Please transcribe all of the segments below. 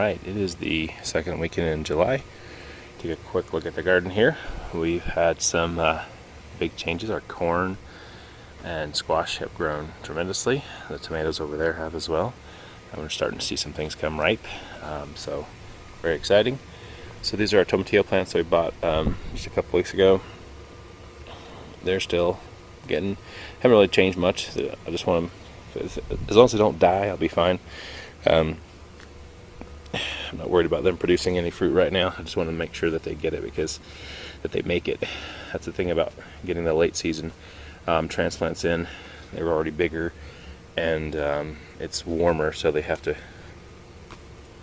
Alright, it is the second weekend in July. Take a quick look at the garden here. We've had some big changes. Our corn and squash have grown tremendously. The tomatoes over there have as well. And we're starting to see some things come ripe. So very exciting. So these are our tomatillo plants that we bought just a couple weeks ago. They're still haven't really changed much. I just want them, as long as they don't die, I'll be fine. I'm not worried about them producing any fruit right now. I just want to make sure that they get it, that they make it. That's the thing about getting the late season transplants in. They were already bigger, and it's warmer, so they have to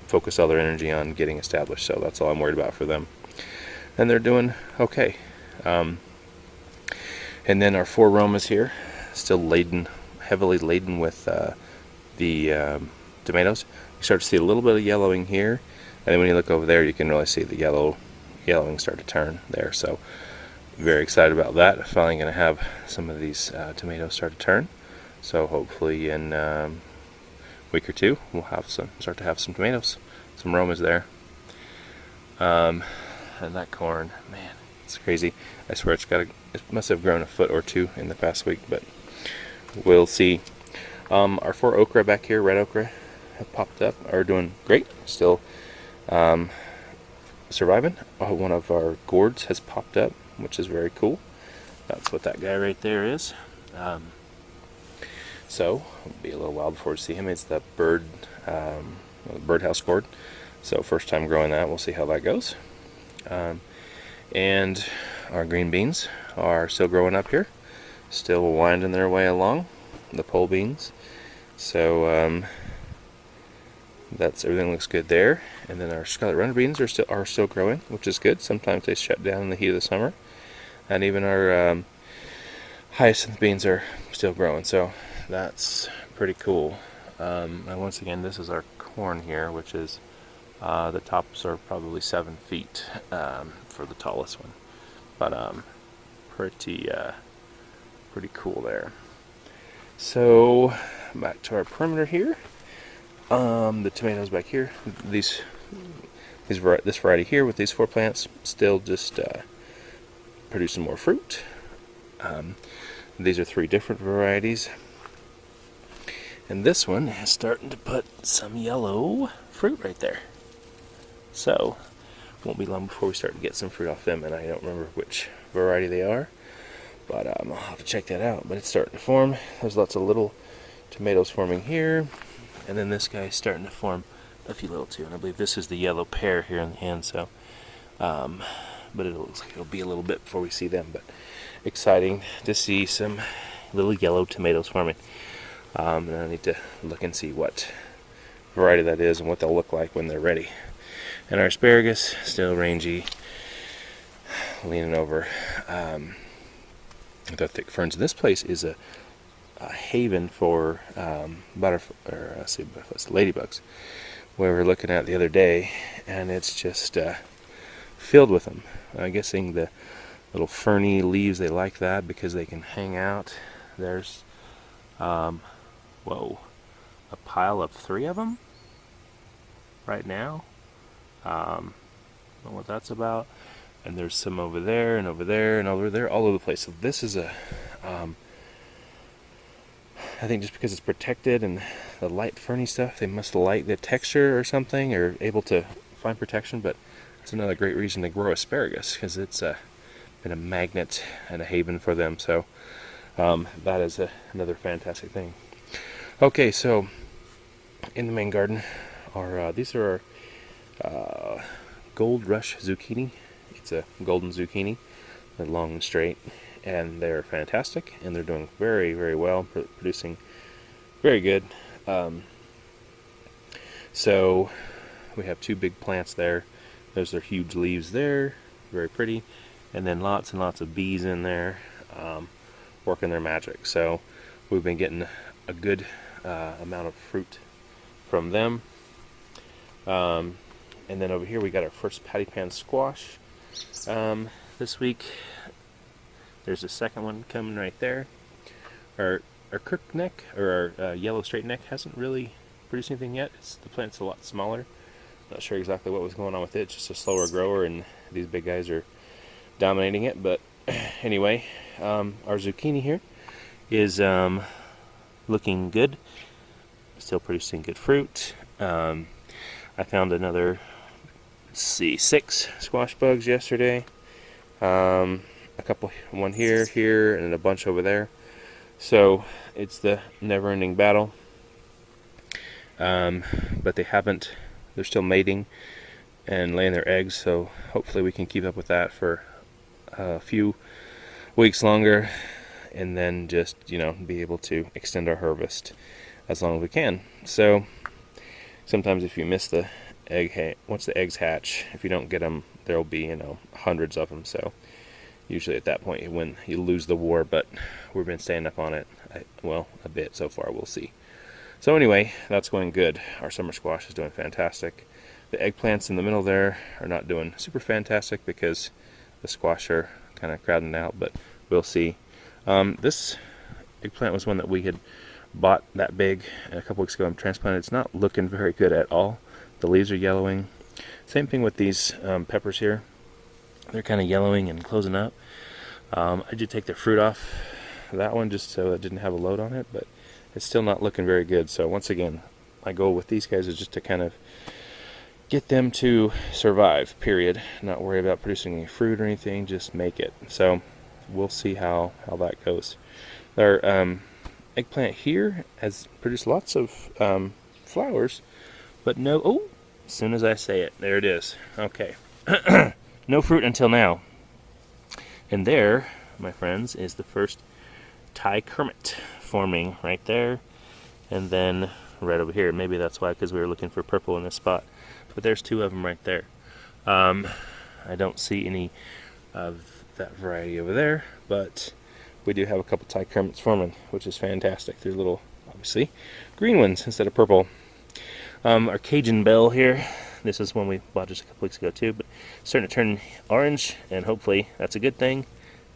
focus all their energy on getting established. So that's all I'm worried about for them, and they're doing okay. And then our 4 Romas here, still heavily laden with the tomatoes. You start to see a little bit of yellowing here, and then when you look over there, you can really see the yellowing start to turn there. So very excited about that. Finally going to have some of these tomatoes start to turn. So hopefully in a week or two, we'll start to have some tomatoes, some Romas there. And that corn, man, it's crazy. I swear it must have grown a foot or two in the past week, but we'll see. Our 4 okra back here, red okra, have popped up, are doing great, still surviving. One of our gourds has popped up, which is very cool. That's what that guy right there is. So it'll be a little while before we see him. It's the birdhouse gourd. So first time growing that, we'll see how that goes. And our green beans are still growing up here, still winding their way along, the pole beans. So everything looks good there. And then our scarlet runner beans are still growing, which is good. Sometimes they shut down in the heat of the summer. And even our hyacinth beans are still growing, so that's pretty cool. And once again, this is our corn here, which is the tops are probably 7 feet for the tallest one, but pretty cool there. So back to our perimeter here. The tomatoes back here, this variety here with these 4 plants, still just producing more fruit. These are 3 different varieties, and this one is starting to put some yellow fruit right there. So won't be long before we start to get some fruit off them, and I don't remember which variety they are, but I'll have to check that out. But it's starting to form. There's lots of little tomatoes forming here. And then this guy's starting to form a few little too, and I believe this is the yellow pear here in the end. So, but it looks like it'll be a little bit before we see them. But exciting to see some little yellow tomatoes forming. And I need to look and see what variety that is and what they'll look like when they're ready. And our asparagus, still rangy, leaning over the thick ferns. This place is a haven for ladybugs, where we were looking at the other day, and it's just filled with them. I'm guessing the little ferny leaves, they like that because they can hang out. There's a pile of 3 of them right now. I don't know what that's about. And there's some over there and over there and over there, all over the place. So this is I think just because it's protected and the light ferny stuff, they must like the texture or something, or able to find protection. But it's another great reason to grow asparagus, because it's been a magnet and a haven for them. So that is another fantastic thing. Okay, so in the main garden these are our Gold Rush zucchini. It's a golden zucchini. They're long and straight, and they're fantastic, and they're doing very, very well, producing very good. So we have 2 big plants there. Those are huge leaves there, very pretty, and then lots and lots of bees in there working their magic. So we've been getting a good amount of fruit from them. And then over here we got our first patty pan squash this week. There's a second one coming right there. Our crookneck, or our yellow straight neck, hasn't really produced anything yet. The plant's a lot smaller. Not sure exactly what was going on with it. It's just a slower grower, and these big guys are dominating it. But anyway, our zucchini here is looking good. Still producing good fruit. I found another, let's see, 6 squash bugs yesterday. A couple, one here, and a bunch over there. So it's the never-ending battle. But they're still mating and laying their eggs, so hopefully we can keep up with that for a few weeks longer, and then just, be able to extend our harvest as long as we can. So sometimes if you miss the once the eggs hatch, if you don't get them, there'll be, hundreds of them. So usually at that point when you lose the war, but we've been staying up on it, a bit so far. We'll see. So anyway, that's going good. Our summer squash is doing fantastic. The eggplants in the middle there are not doing super fantastic because the squash are kind of crowding out, but we'll see. This eggplant was one that we had bought that big a couple weeks ago and transplanted. It's not looking very good at all. The leaves are yellowing. Same thing with these peppers here. They're kind of yellowing and closing up. I did take the fruit off that one just so it didn't have a load on it, but it's still not looking very good. So once again, my goal with these guys is just to kind of get them to survive, period. Not worry about producing any fruit or anything, just make it. So we'll see how that goes. Our eggplant here has produced lots of flowers, but as soon as I say it, there it is. Okay. No fruit until now. And there, my friends, is the first Thai kermit forming right there, and then right over here. Maybe that's why, because we were looking for purple in this spot. But there's 2 of them right there. I don't see any of that variety over there, but we do have a couple Thai kermits forming, which is fantastic. They're little, obviously, green ones instead of purple. Our Cajun bell here, this is one we bought just a couple weeks ago too, but it's starting to turn orange, and hopefully that's a good thing.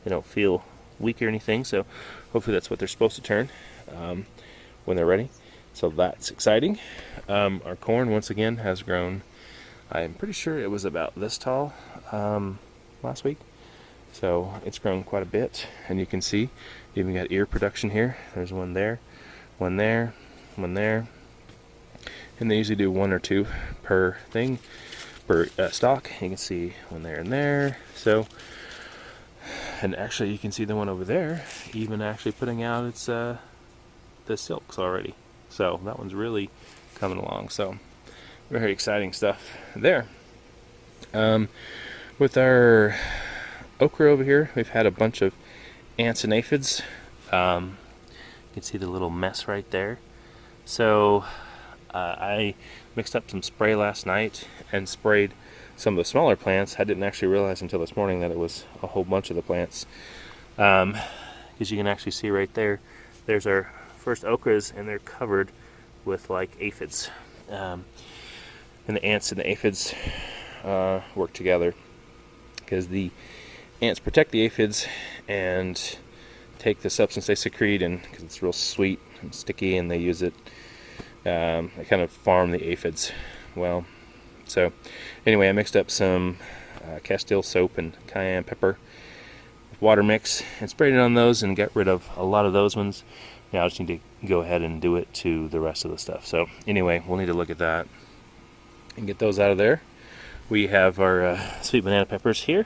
They don't feel weak or anything, so hopefully that's what they're supposed to turn when they're ready. So that's exciting. Our corn once again has grown. I'm pretty sure it was about this tall last week, so it's grown quite a bit. And you can see you even got ear production here. There's one there, one there, one there, and they usually do 1 or 2 per thing, per stalk. You can see one there and there. So, and actually you can see the one over there even actually putting out its the silks already. So that one's really coming along. So very exciting stuff there. With our okra over here, we've had a bunch of ants and aphids. You can see the little mess right there. So I mixed up some spray last night and sprayed some of the smaller plants. I didn't actually realize until this morning that it was a whole bunch of the plants. As you can actually see right there, there's our first okras, and they're covered with like aphids. And the ants and the aphids work together, because the ants protect the aphids and take the substance they secrete, and because it's real sweet and sticky, and they use it. They kind of farm the aphids well. So anyway, I mixed up some Castile soap and cayenne pepper with water mix and sprayed it on those and got rid of a lot of those ones. Now I just need to go ahead and do it to the rest of the stuff. So anyway, we'll need to look at that and get those out of there. We have our sweet banana peppers here,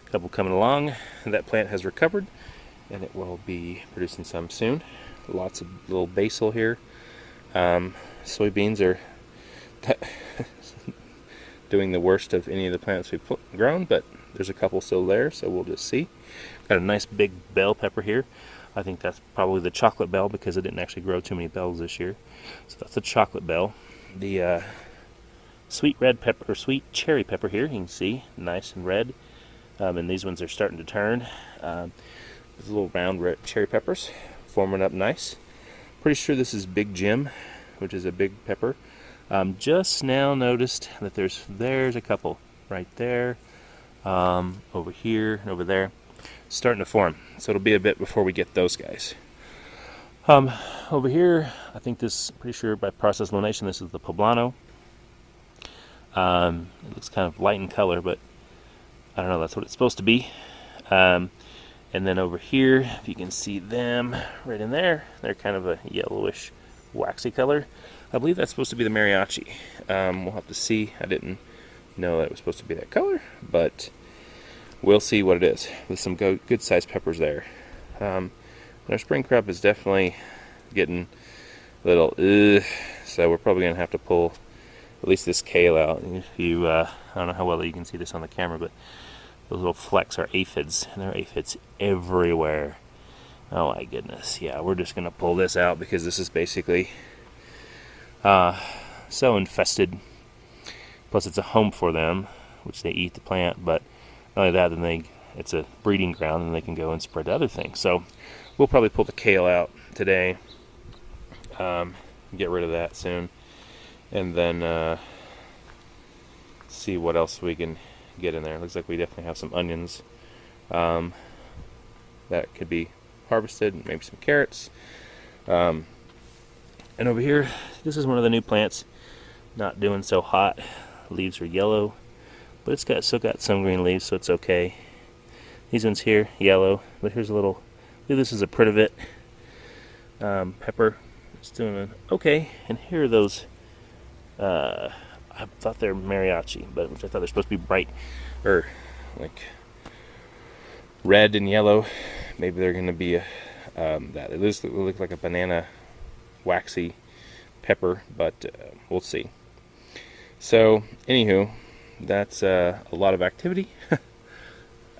a couple coming along. That plant has recovered, and it will be producing some soon. Lots of little basil here. Soybeans are doing the worst of any of the plants we've grown, but there's a couple still there, so we'll just see. Got a nice big bell pepper here. I think that's probably the chocolate bell, because it didn't actually grow too many bells this year. So that's the chocolate bell. The sweet red pepper, or sweet cherry pepper here, you can see, nice and red. And these ones are starting to turn. There's little round red cherry peppers forming up nice. Pretty sure this is Big Jim, which is a big pepper. Just now noticed that there's a couple right there, over here, and over there, starting to form. So it'll be a bit before we get those guys. Over here, I think pretty sure by process elimination, this is the poblano. It looks kind of light in color, but I don't know, that's what it's supposed to be. And then over here, if you can see them right in there, they're kind of a yellowish, waxy color. I believe that's supposed to be the mariachi. We'll have to see. I didn't know that it was supposed to be that color, but we'll see what it is. With some good sized peppers there. Our spring crop is definitely getting a little so we're probably gonna have to pull at least this kale out. If you I don't know how well you can see this on the camera, but those little flecks are aphids, and there are aphids everywhere. Oh my goodness. Yeah, we're just gonna pull this out because this is basically so infested. Plus it's a home for them, which they eat the plant, but not only that, then it's a breeding ground and they can go and spread other things. So we'll probably pull the kale out today, get rid of that soon, and then see what else we can get in there. Looks like we definitely have some onions that could be harvested, maybe some carrots. And over here, this is one of the new plants, not doing so hot. Leaves are yellow, but it's still got some green leaves, so it's okay. These ones here, yellow, but here's a little, this is a privet pepper. It's doing okay. And here are those, I thought they're mariachi, but which I thought they're supposed to be bright, or like red and yellow. Maybe they're going to be that. It looks like a banana waxy pepper, but we'll see. So, anywho, that's a lot of activity.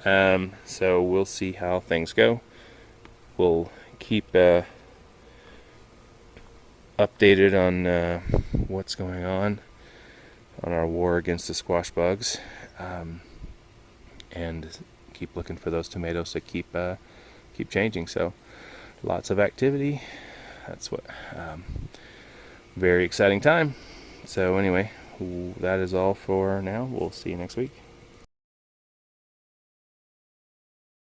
So we'll see how things go. We'll keep updated on what's going on our war against the squash bugs, and keep looking for those tomatoes to keep changing. So lots of activity. That's what very exciting time. So anyway, that is all for now. We'll see you next week.